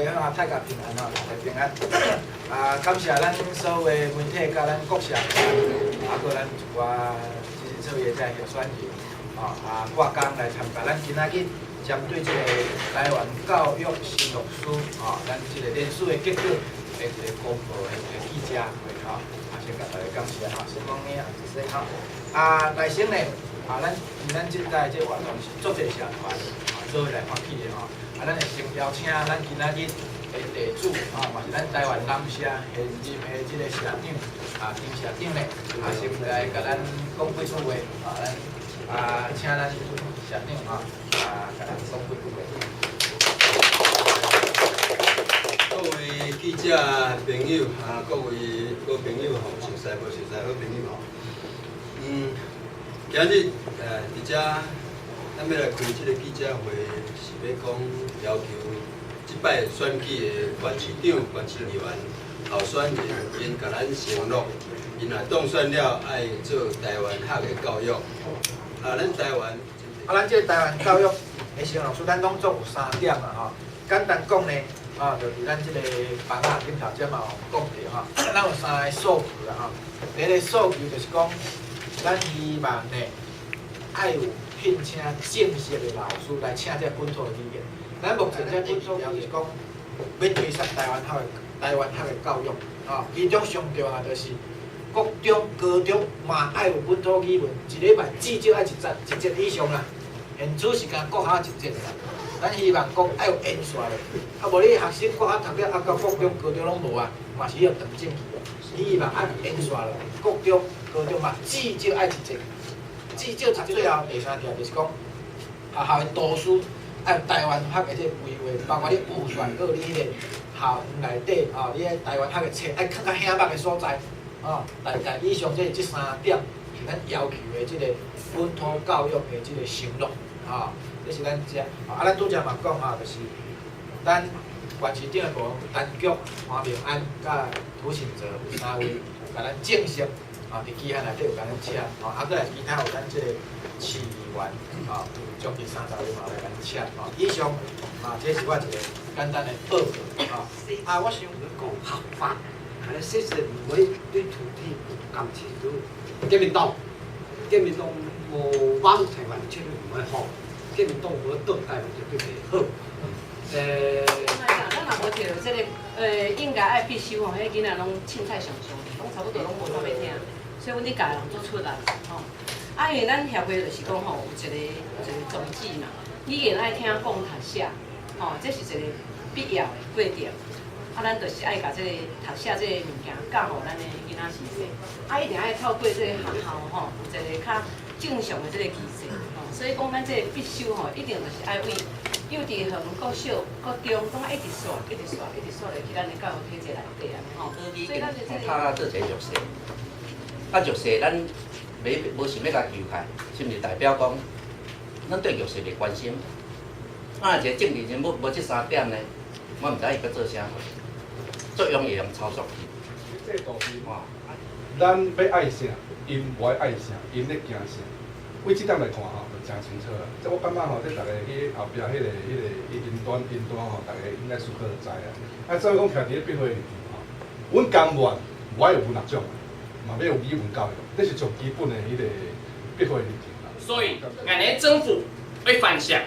家好，大家平安吼，大家平安。感谢咱所有的媒体甲咱国社，搁咱一寡基层作业者候选人，挂工来参加咱今仔日针对这个台湾教育新录书，咱这个联署的结果的一个公布的记者会，先甲大家感谢先讲呢，谢谢内省呢，咱即届这活动是足侪社团做伙来发起的咱会先邀请咱今仔日的地主嘛是咱台湾南社现任的这个社长丁社长呢，先来甲咱讲几句话咱请咱社长甲咱讲几句话。各位记者朋友各位好朋友熟悉无熟悉好朋友今日伫遮咱要来开这个记者会，是要讲要求即摆选举的县市长、县市议员候选人，因甲咱承诺，因若当选了爱做台湾学的教育。咱台湾咱这台湾教育的新老师，咱拢总有3点简单讲呢，就是咱这个房顶头先嘛有讲到咱有3个诉求啦第一个诉求就是讲，咱希望呢爱有聘请正式的老师来请这本土的语言。咱目前这本土就是讲要推上台湾学的教育其中上重要就是国中、高中嘛爱有本土语文，一礼拜至少爱一节以上啦。现此是甲国校一节啦。咱希望讲爱有延续的，无你学生国校读了到国中、高中拢无嘛是要长进去。希望爱延续落，国中、高中嘛至少爱一节。至少读最后第3条就是讲，学校的图书爱有台湾学的这规划，包括你预算，搁有你迄个校园内底你迄台湾学的册爱较醒目的所在大概以上这3点是咱要求的这个本土教育的这个承诺这是咱遮咱拄则嘛讲就是咱县市长的部门陈局、黄明安、甲涂信哲有3位有甲咱正式伫期限内底有甲咱请搁来其他有咱这个市议员将近30位嘛来甲咱请以上这是我一个简单的报告我想讲合法，说实唔会对土地有感情都国民党无帮台湾绝对唔会好，国民党无倒台湾绝对袂好。咱若无摕到这个应该爱必修迄囡仔拢凊彩上上，拢差不多拢无啥要听，所以阮伫家人做出来因为咱协会就是讲有一个宗旨嘛，语言爱听讲读写这是一个必要的过程。咱就是爱甲这个读写这个物件教互咱的囡仔是细，一定爱透过这个学校有一个较正常的这个机制所以讲咱这个必修一定就是爱为幼稚园、国小、国中，拢爱一直刷落去咱的教育体制内底所以咱就这个。他做一个弱势，弱势咱无想要甲救开，是毋是代表讲咱对弱势袂关心？一个政治人物无这3点呢，我毋知伊要做啥，作用会用操作去。这道理咱要爱啥，因无爱爱啥，因咧惊啥。为即点来看就真清楚啦。即我感觉即大家去后壁迄个云端大家应该熟悉就知啊。所以讲徛伫咧必会里面阮甘愿无爱有文学奖，嘛要有语文教育，这是最基本的迄个必会里面啦。所以，俺的政府会反向，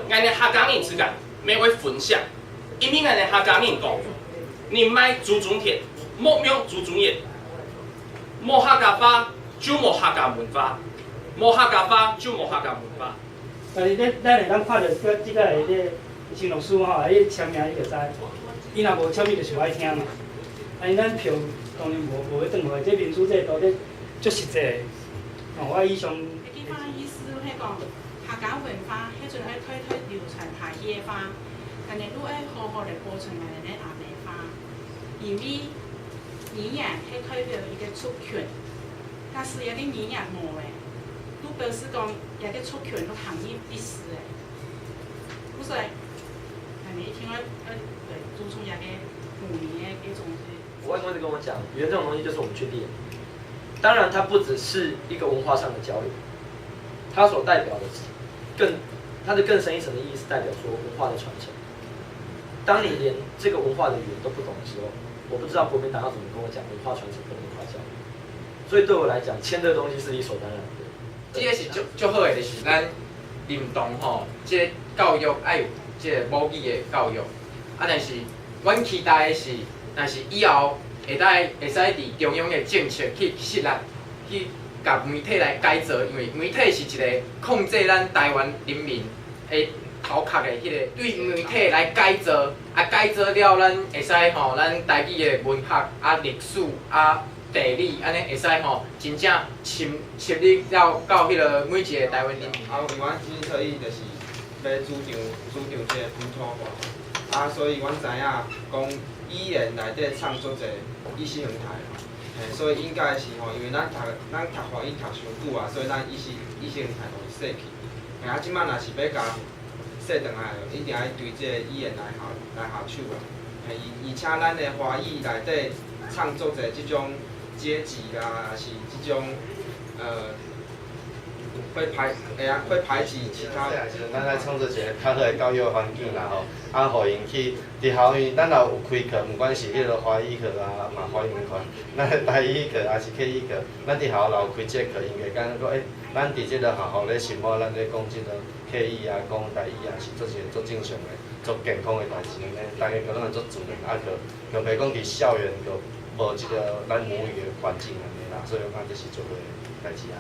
俺的客家人之间没会分享，因为俺的客家人讲，你卖祖宗田，莫用祖宗业，莫客家话就莫客家文化。无客家话就无客家文化。但是咱会当看到即个迄新老师伊签名伊就知，伊若无签名就是爱听嘛。咱票当然无要转回，这民主制度咧足实际的。我以上。基本意思迄讲客家文化，迄阵爱推流传下去的话，但是如果爱好好的保存来咧阿美话，因为语言迄代表一个主权，假使有啲语言无诶。都表示讲，也个出权都行业必死诶，不是？你听了对，注重也个5年的这种。我外公一直跟我讲，语言这种东西就是我们去练。当然，它不只是一个文化上的交流，它所代表的它的更深一层的意义是代表说文化的传承。当你连这个文化的语言都不懂的时候，我不知道国民党要怎么跟我讲文化传承跟文化教育。所以对我来讲，签这个东西是理所当然的。这个是足好的，就是咱认同吼，这个教育爱有这个母语的教育。啊，但是阮期待的是，但是以后会使伫中央的政策去设立，去甲媒体来改造，因为媒体是一个控制咱台湾人民的头壳的迄个，对媒体来改造，啊改造了，咱会使吼，咱台语的文学啊、历史啊、地理，安尼会使吼，真正深入了到迄个每一个台湾人民。啊，因为阮政策意就是要主张这个本土化。啊，所以阮知影讲语言内底创作者意识形态嘛，所以应该是吼，因为咱读华语读上久啊，所以咱意识形态容易逝去。啊，即摆若是要甲说转来，一定要对这个语言来下手啊。而且咱的华语内底创作者即种阶级啦，是即种会排挤其他。咱来创造一个较好的教育环境啦吼，啊，互因去伫校园，咱若有开课，毋管是迄个华语课啊，嘛欢迎款，咱台语课还是客语课，咱伫校内有开这课，因为讲讲咱伫即个学校咧生活，咱咧讲即个客语啊，讲台语啊，是做一个足正常的、足健康的代志呢。大家个拢会足自然，啊，就袂讲伫校园就无即个咱母语的环境安尼啦，所以我讲这是做伙代志啊。